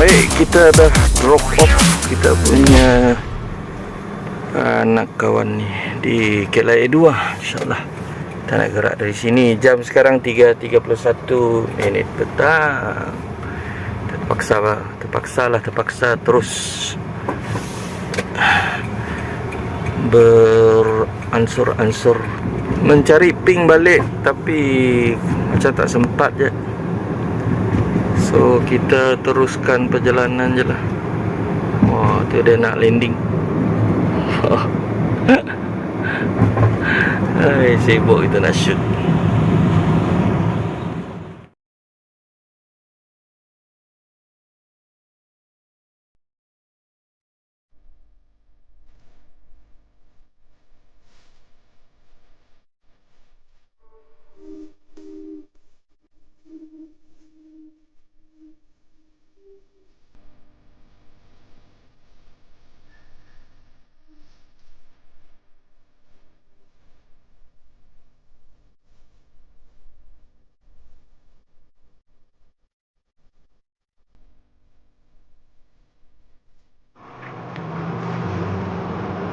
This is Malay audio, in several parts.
Baik, kita dah drop off kita punya anak kawan ni di KLIA 2. InsyaAllah kita nak gerak dari sini. Jam sekarang 3.31 minit petang. Terpaksa terus beransur-ansur mencari ping balik, tapi macam tak sempat je. So kita teruskan perjalanan je lah. Wah, tu dia nak landing. Hai, sibuk kita nak shoot.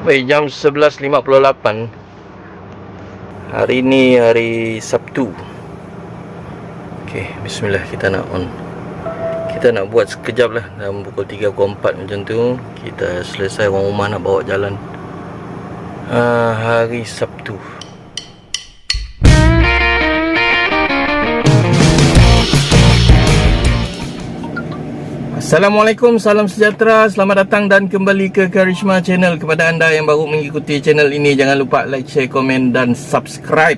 Baik, jam 11.58. Hari ni hari Sabtu. Okey, bismillah, kita nak on. Kita nak buat sekejap lah. Dalam pukul 3.4 macam tu kita selesai, orang rumah nak bawa jalan. Hari Sabtu. Assalamualaikum, salam sejahtera, selamat datang dan kembali ke Karishma Channel. Kepada anda yang baru mengikuti channel ini, jangan lupa like, share, komen dan subscribe.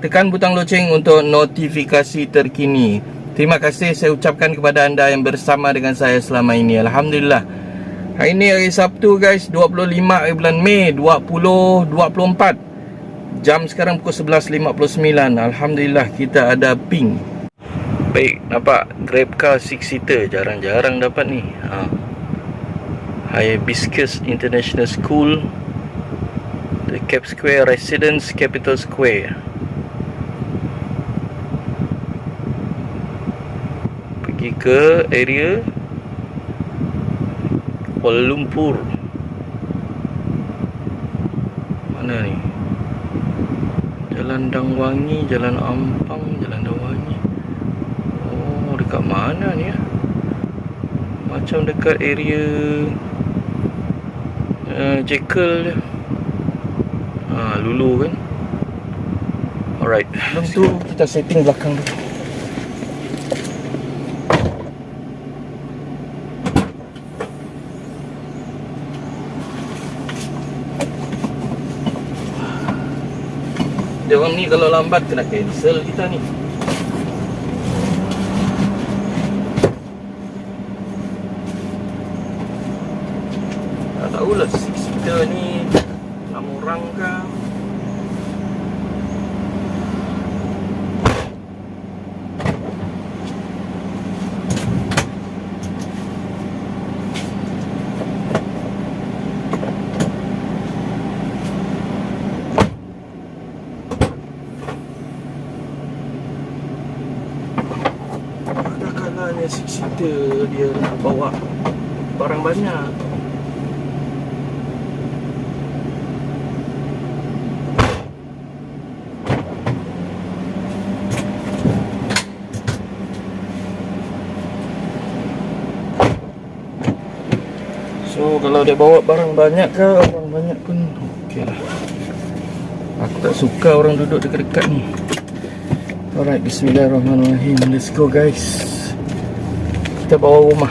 Tekan butang loceng untuk notifikasi terkini. Terima kasih saya ucapkan kepada anda yang bersama dengan saya selama ini. Alhamdulillah. Hari ini hari Sabtu guys, 25 bulan Mei 2024. Jam sekarang pukul 11.59. Alhamdulillah kita ada ping. Baik, nampak Grab car 6 seater, jarang-jarang dapat ni. Hibiscus International School, The Cap Square Residence, Capital Square. Pergi ke area Kuala Lumpur. Mana ni? Jalan Dangwangi, Jalan Ampang, Jalan Dangwangi. Dekat mana ni ya? Macam dekat area Jekyll je. Lulu kan. Alright, sebelum tu kita setting belakang dulu. Dia orang ni kalau lambat kena cancel kita ni. Tahulah kita ni 6 orang ke. Ada kalanya 6 seater dia nak bawa barang banyak. So kalau dia bawa barang banyak ke, orang banyak pun okey lah. Aku tak suka orang duduk dekat-dekat ni. Alright, bismillahirrahmanirrahim. Let's go guys. Kita bawa rumah.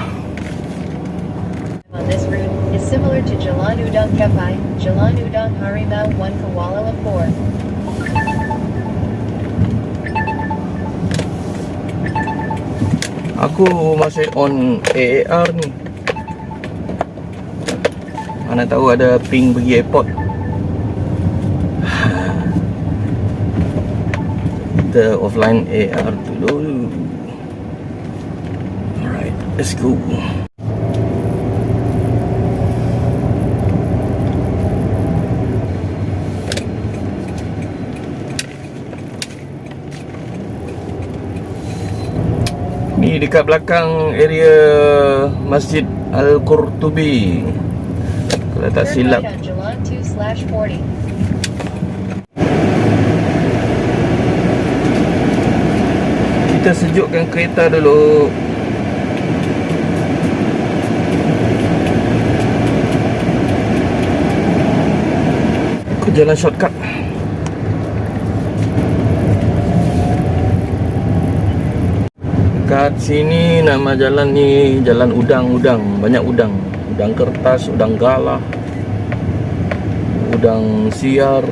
On this route is similar to Jalan Udang Kepai, Jalan Udang Harimau 1 Kuala Lumpur. Aku masih on AAR ni. Mana tahu ada ping pergi airport. Kita offline AR dulu. Alright, let's go. Ni dekat belakang area Masjid Al-Qurtubi, kalau tak Turn silap. right on Jalan 2/40. Kita sejukkan kereta dulu. Ke jalan shortcut. Dekat sini nama jalan ni Jalan Udang-Udang. Banyak udang. Udang kertas, udang galah, udang siar.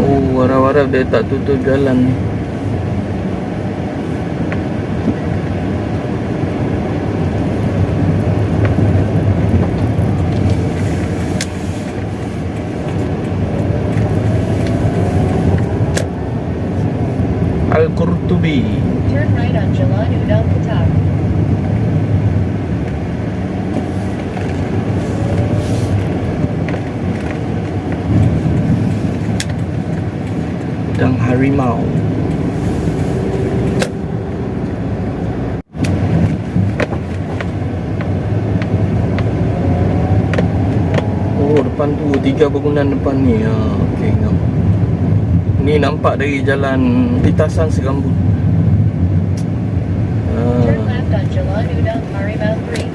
Oh, harap-harap dia tak tutup jalan ni. Al-Qurtubi. Turn right on Jalan Udang Ketak. Udang harimau. Oh, depan tu 3 bangunan depan ni. Okey, ni nampak dari jalan lintasan segambut. Turn left on Jalan Udang Harimau 3.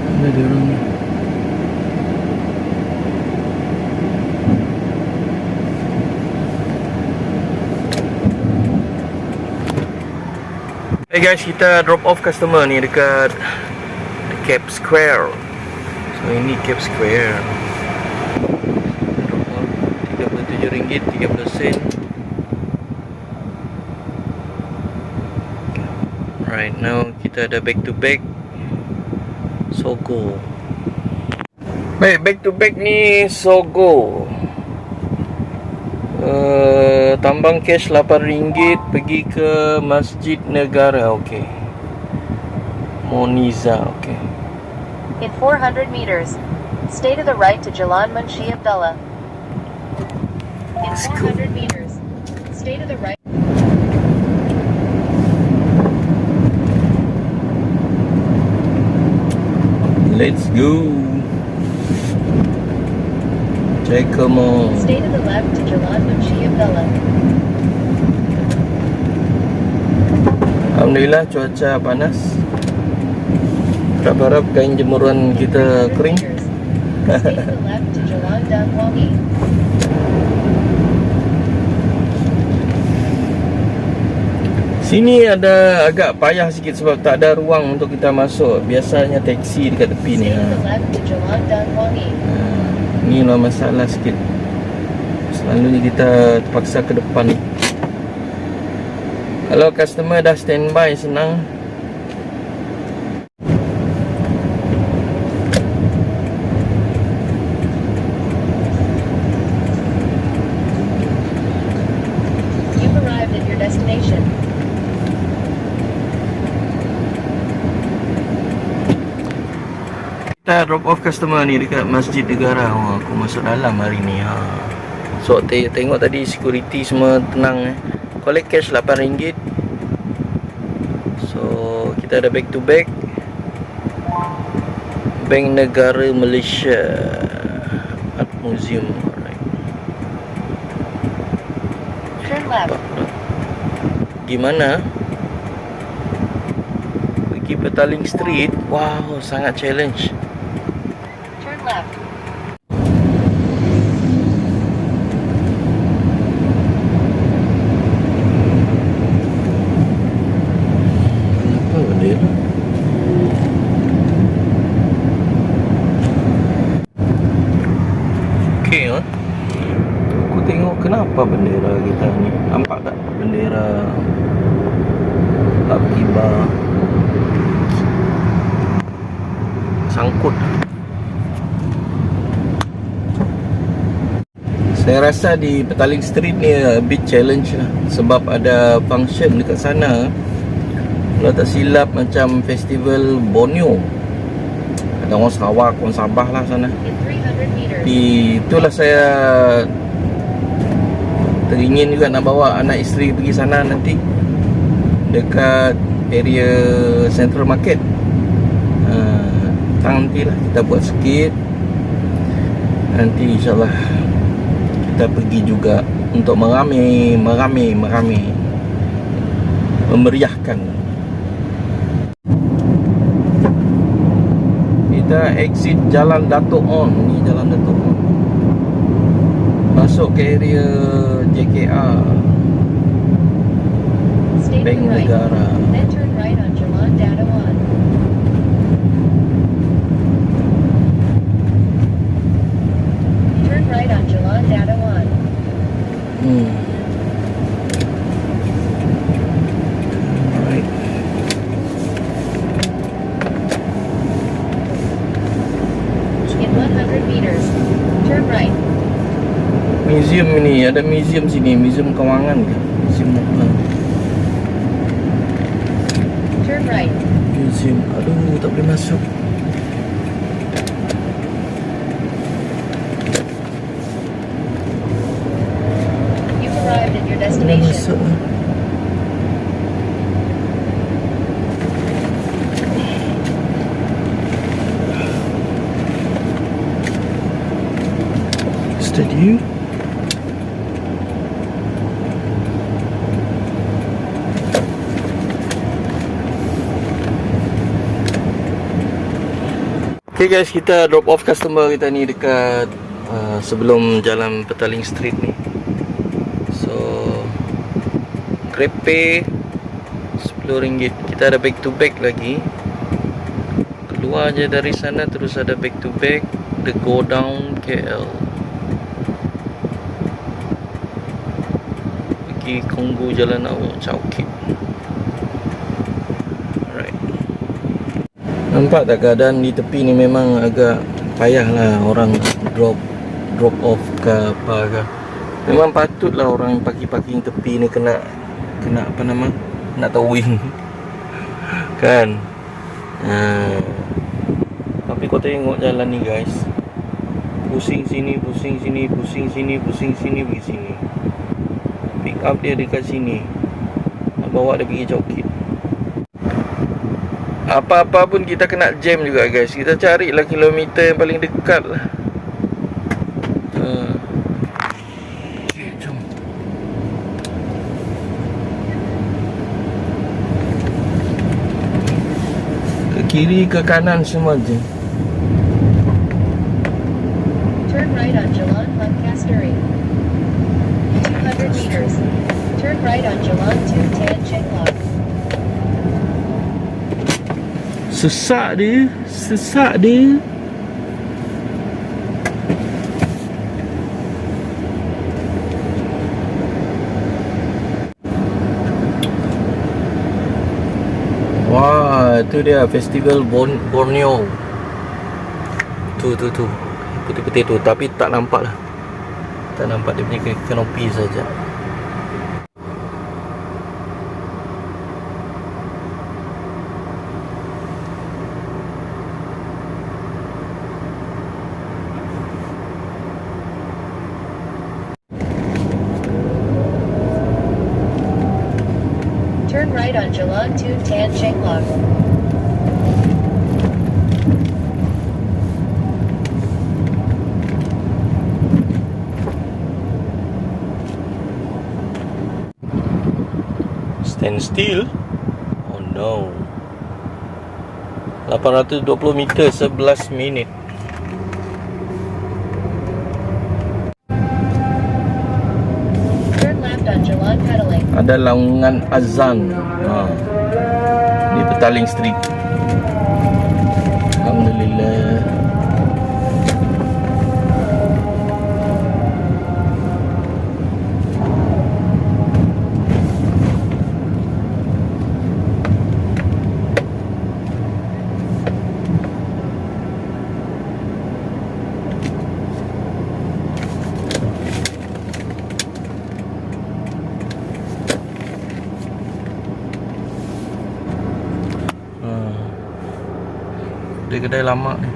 Mana dia orang ni? Hey guys, kita drop off customer ni dekat Cape Square. So ini Cape Square. Drop off RM37.30. Right now kita ada back to back Sogo. Baik, back to back ni Sogo. Tambang cash RM8 pergi ke Masjid Negara. Okey. Moniza. Okey. In 400 meters, stay to the right to Jalan Munshi Abdullah. In Let's go. 400 meters, stay to the right. Let's go. Take them on. Stay to the left to Jalan Munshi Abdullah. Alhamdulillah cuaca panas. Harap-harap kain jemuran kita 400 kering. meters, stay to the left to Jalan Dan Wangi. Sini ada agak payah sikit sebab tak ada ruang untuk kita masuk. Biasanya taksi dekat tepi ni. Stay to the left to Jalan Dan Wangi. Ni lah masalah sikit. Selalunya kita terpaksa ke depan ni. Kalau customer dah standby senang. You've arrived at your destination. Kita drop off customer ni dekat Masjid Negara. Oh, aku masuk dalam hari ni. So tengok tadi security semua tenang. Collect cash RM8. So kita ada back to back Bank Negara Malaysia Art Museum. Alright. Turn left. Gimana? Pergi Petaling Street. Wow, sangat challenge. Turn left. Kenapa bendera? Okey, aku tengok kenapa bendera kita ni. Nampak tak bendera Akiba sangkut. Saya rasa di Petaling Street ni a bit challenge lah, sebab ada function dekat sana Kalau tak silap macam festival Borneo. Ada orang Sarawak, orang Sabah lah sana. In 300 meters, Tapi itulah saya teringin juga nak bawa anak isteri pergi sana nanti, dekat area Central Market. Nantilah kita buat sikit. Nanti insyaAllah kita pergi juga untuk meramai, memeriahkan. Kita exit Jalan Datuk On. Ni Jalan Datuk On, masuk ke area JKR, stay to Bank the right, Negara. then turn right on Jalan Datawan. Turn right on Jalan Datawan. Right. In 100 meters, turn right. Museum ni, ada museum sini, museum kewangan ke? Museum Turn right. museum. Aduh, tak boleh masuk. You've arrived at your Tak boleh destination. masuk. Steady. Okay guys, kita drop off customer kita ni dekat sebelum jalan Petaling Street ni. So GrabPay RM10. Kita ada back to back lagi. Keluar je dari sana terus ada back to back, the go down KL. Pergi Konggu Jalan Awang Chowkit. Alright. Nampak tak keadaan di tepi ni memang agak payah lah orang drop off ke apa ke. Memang patutlah orang parking tepi ni kena apa nama, nak towing kan. Tapi kau tengok jalan ni guys, pusing sini, pusing sini, pusing sini, pusing sini, pergi sini. Pick up dia dekat sini, nak bawa dia pergi Chowkit. Apa-apa pun kita kena jam juga guys. Kita carilah kilometer yang paling dekat lah. Okay, jom. Ke kiri ke kanan semua je. Turn right on Jalan Lancastery. 200 meters. Turn right on Jalan to Tan Cheng Lock. Sesak dia. Wah, tu dia festival Borneo. Tu putih-putih tu, tapi tak nampak lah. Tak nampak dia punya kanopi saja. Turn right on Jalan to Tan Cheng Lock. Stand still. Oh no. 820 meter 11 minit. Turn left on Jalan Pedaling. Ada laungan azan. Di Petaling Street. Alhamdulillah. kedai lama ni.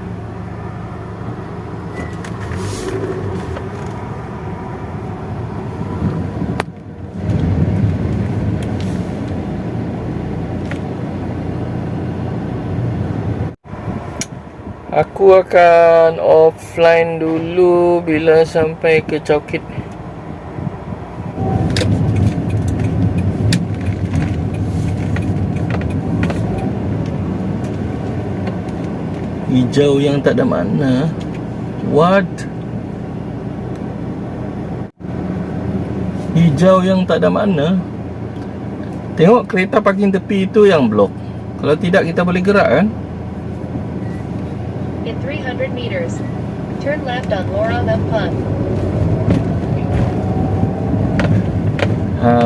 Aku akan offline dulu bila sampai ke Chowkit. Hijau yang tak ada makna. What? Hijau yang tak ada makna? Tengok kereta parking tepi itu yang blok. Kalau tidak kita boleh gerak kan? In 300 meters, turn left on Lorong Ampang.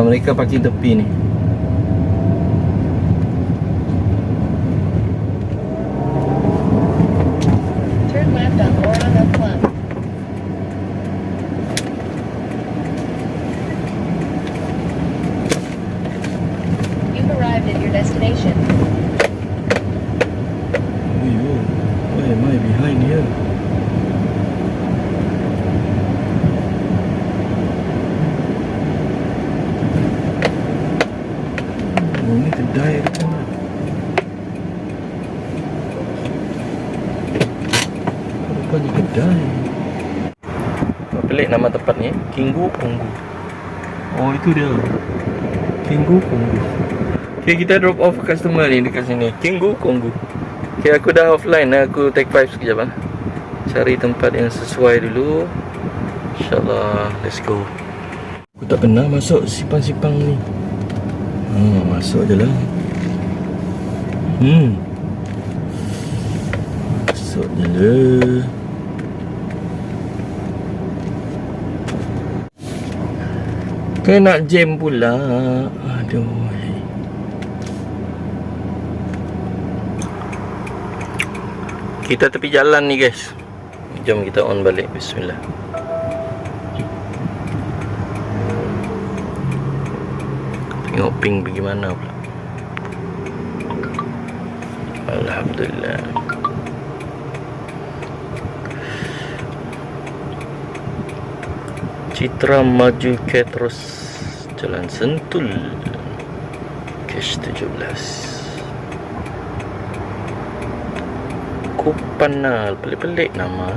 Mereka parking tepi ni. Turn left on Lorong Ampang. You've arrived at your destination. Why am I behind here? Oh, ni kedai ke sana? Rupanya kedai. Pelik nama tempat ni, Kinggu Konggu. Oh, itu dia. Kinggu Konggu. Okay, kita drop off customer ni dekat sini. Kinggu Konggu. Okay, aku dah offline. Aku take 5 sekejap lah. Cari tempat yang sesuai dulu. InsyaAllah. Let's go. Aku tak pernah masuk simpang-simpang ni. Masuk je lah. Masuk je lah. Kena jam pula. Aduh. Kita tepi jalan ni guys. Jom kita on balik. Bismillah. Tengok ping bagaimana pula. Alhamdulillah. Citra maju ke terus Jalan Sentul Cash 17 Kupanal. Pelik-pelik nama.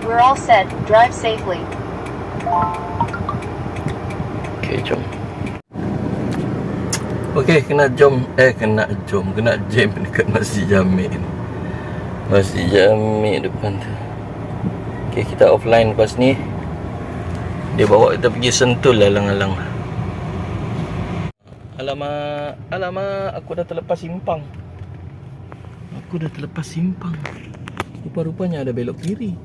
We're all set. Drive safely. Okay, jom. Okay, kena jam dekat Masjid Jami' ni. Masjid Jami' depan tu. Okay, kita offline lepas ni. Dia bawa kita pergi Sentul alang-alang. Alamak, aku dah terlepas simpang. Rupa-rupanya ada belok kiri.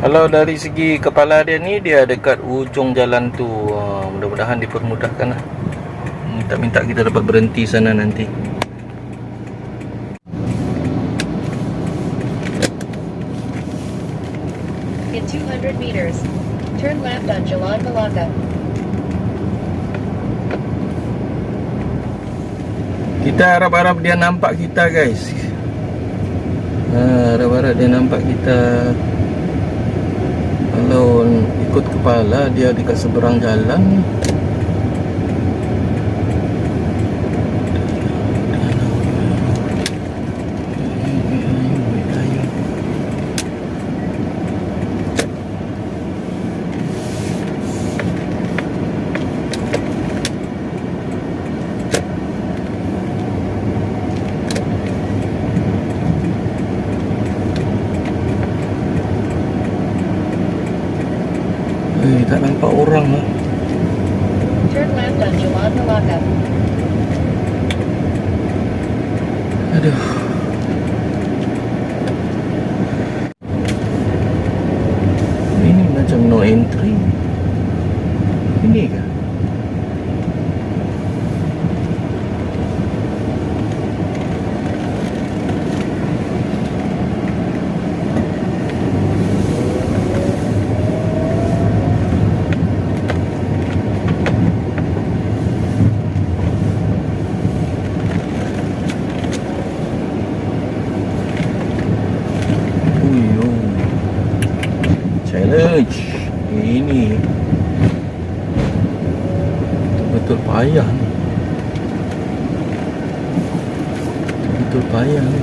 Kalau dari segi kepala dia ni, dia dekat ujung jalan tu. Mudah-mudahan dipermudahkan lah. Minta kita dapat berhenti sana nanti. In 200 meters, turn left on Jalan Malacca. Kita harap-harap dia nampak kita guys. Harap-harap dia nampak kita. Kalau ikut kepala dia dekat seberang jalan. Tak nampak orang lah. Turn left on Jalan Malacca. Aduh. Ini macam no entry. Ini kah? Uish, ini betul payah ni. Betul payah ni.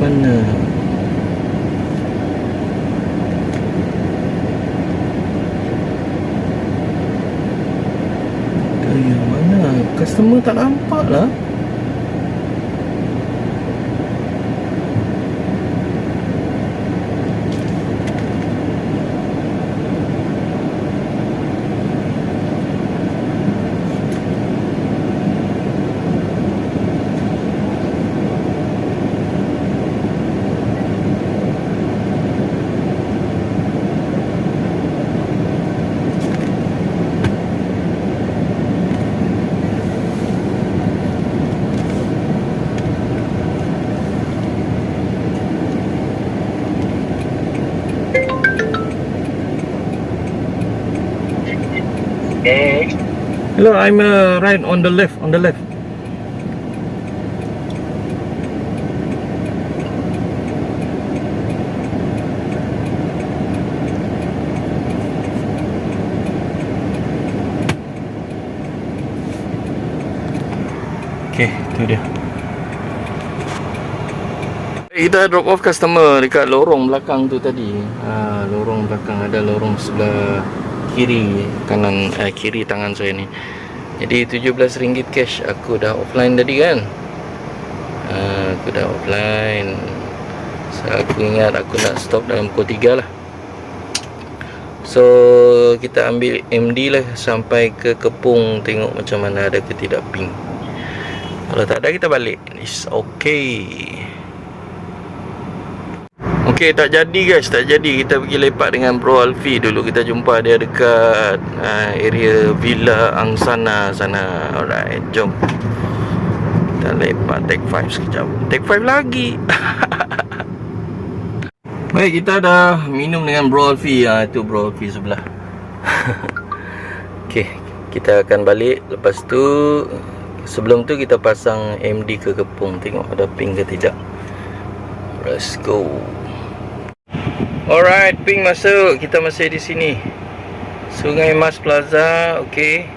Mana? Yang mana? Customer tak nampak lah. Hello, I'm right on the left, on the left. Okay, tu dia. Kita drop off customer dekat lorong belakang tu tadi. Lorong belakang, ada lorong sebelah kiri kanan, kiri tangan saya ni. Jadi RM17 cash. Aku dah offline tadi kan. Aku dah offline. So aku ingat aku nak stop dalam pukul 3 lah. So kita ambil MD lah sampai ke Kepung, tengok macam mana, ada ke tidak ping. Kalau tak ada kita balik. It's okay. Okay, tak jadi guys, tak jadi. Kita pergi lepak dengan Bro Alfi dulu. Kita jumpa dia dekat area Villa Angsana sana. Alright, jom kita lepak Take 5 sekejap. Take 5 lagi. Baik, kita dah minum dengan Bro Alfi. Itu Bro Alfi sebelah. Okay, kita akan balik. Lepas tu, sebelum tu kita pasang MD ke Kepung. Tengok ada ping ke tidak. Let's go. Alright, ping masuk. Kita masih di sini, Sungai Mas Plaza. Okay,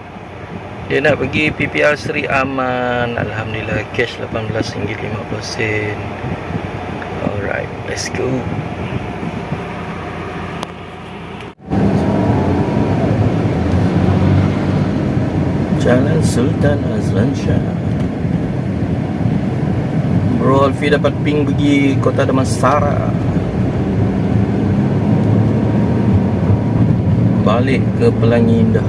dia nak pergi PPR Seri Aman. Alhamdulillah, cash RM18.50. Alright, let's go. Jalan Sultan Azlan Shah. Bro Alfi dapat ping pergi Kota Damansara. Balik ke Pelangi Indah.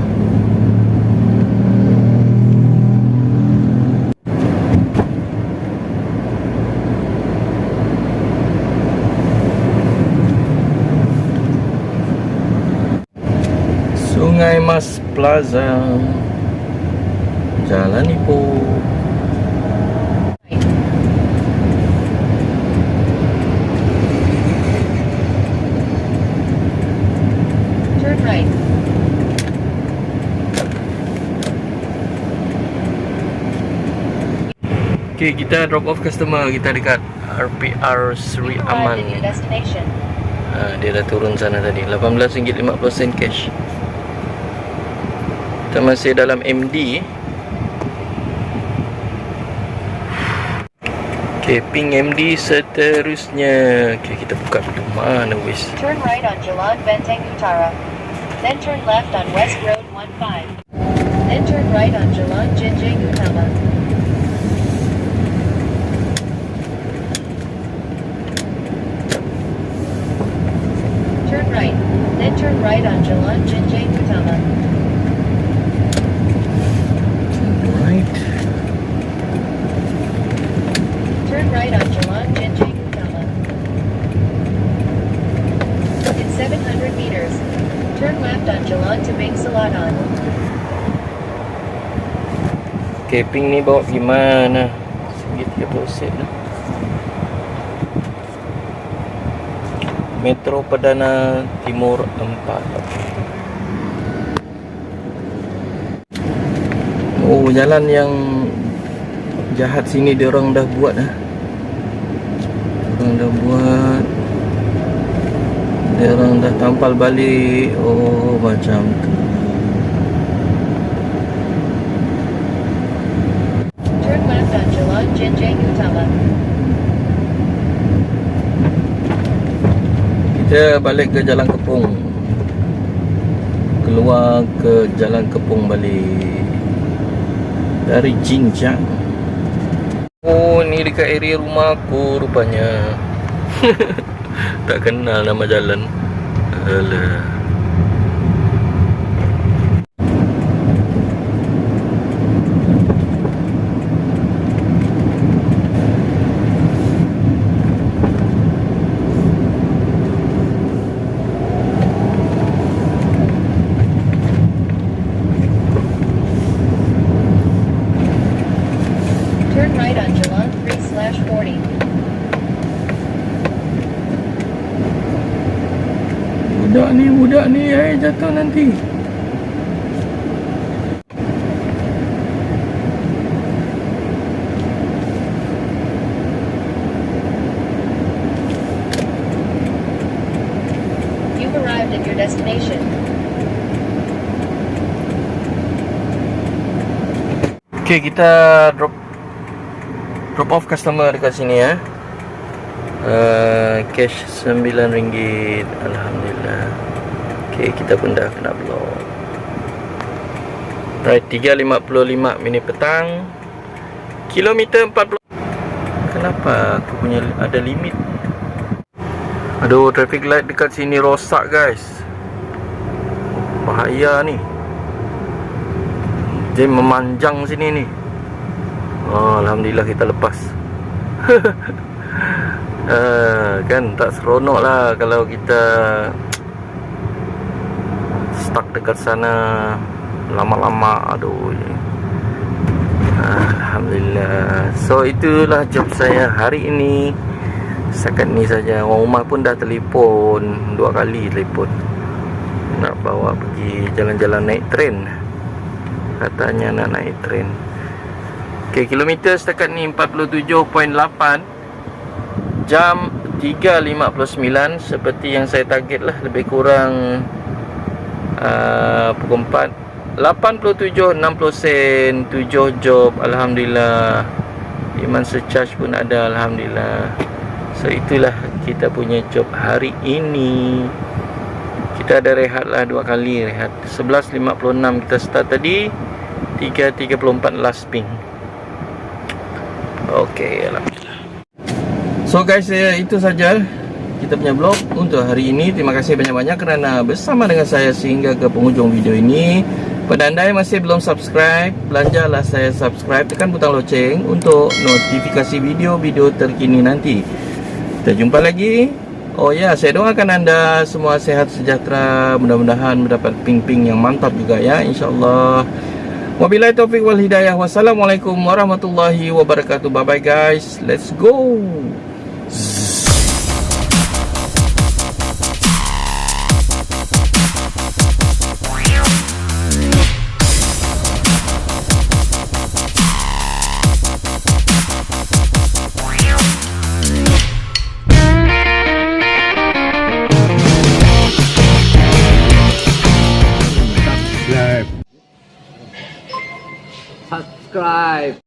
Sungai Mas Plaza, Jalan Ipoh. Turn right. Okay, kita drop off customer. Kita dekat RPR Seri You've Aman. arrived at your destination. Dia dah turun sana tadi. RM18.50 cash. Kita masih dalam MD. Okay, ping MD seterusnya. Okay, kita buka dulu. Mana wis? Turn right on Jalan Benteng Utara. Then turn left on West Road 15. Then turn right on Jalan Jinjang Utama. Turn right. Then turn right on Jalan Jinjang Utama. Right. Turn right on Jalan Jinjang Utama. In 700 meters, turn left on Jalan Tebing Selatan. Okay, ping ni bawa pergi mana? RM1.30 lah. Metro Perdana Timur 4. Oh, jalan yang jahat sini diorang dah buat lah. Diorang dah buat. Diorang dah tampal balik. Oh, macam tu. Turn left on Jalan Jenjang Utama. Kita balik ke Jalan Kepung. Keluar ke Jalan Kepung balik dari Jinjang. Oh, ni dekat area rumah aku rupanya. Tak kenal nama jalan. Alah. Turn right on Jalan 3/40. Budak ni jatuh nanti. You've arrived at your destination. Okay, kita drop off customer dekat sini ya. Cash RM9. Alhamdulillah. Okay, kita pun dah kena block. Right, 3.55 minit petang. Kilometer 40. Kenapa aku punya ada limit? Aduh, traffic light dekat sini rosak guys. Bahaya ni. Dia memanjang sini ni. Oh, Alhamdulillah kita lepas. Kan tak seronok lah kalau kita stuck dekat sana lama-lama. Aduh. Alhamdulillah. So itulah job saya hari ini. Setakat ni saja. Orang rumah pun dah telefon 2 kali telefon nak bawa pergi jalan-jalan naik tren. Katanya nak naik tren. Okay, kilometer setakat ni 47.8. Jam 3.59 seperti yang saya target lah. Lebih kurang pukul 4 87.60 sen. 7 job. Alhamdulillah. Iman secharge pun ada. Alhamdulillah. So itulah kita punya job hari ini. Kita ada rehat lah 2 kali rehat. 11.56 kita start tadi. 3.34 last ping. Okay, Alhamdulillah. So guys, itu saja kita punya vlog untuk hari ini. Terima kasih banyak-banyak kerana bersama dengan saya sehingga ke penghujung video ini. Pada anda yang masih belum subscribe, belanjalah saya subscribe. Tekan butang loceng untuk notifikasi video-video terkini nanti. Kita jumpa lagi. Oh ya, saya doakan anda semua sehat sejahtera. Mudah-mudahan mendapat ping-ping yang mantap juga ya, insyaAllah. Wabillahi taufiq wal hidayah. Wassalamualaikum warahmatullahi wabarakatuh. Bye bye guys. Let's go. Subscribe.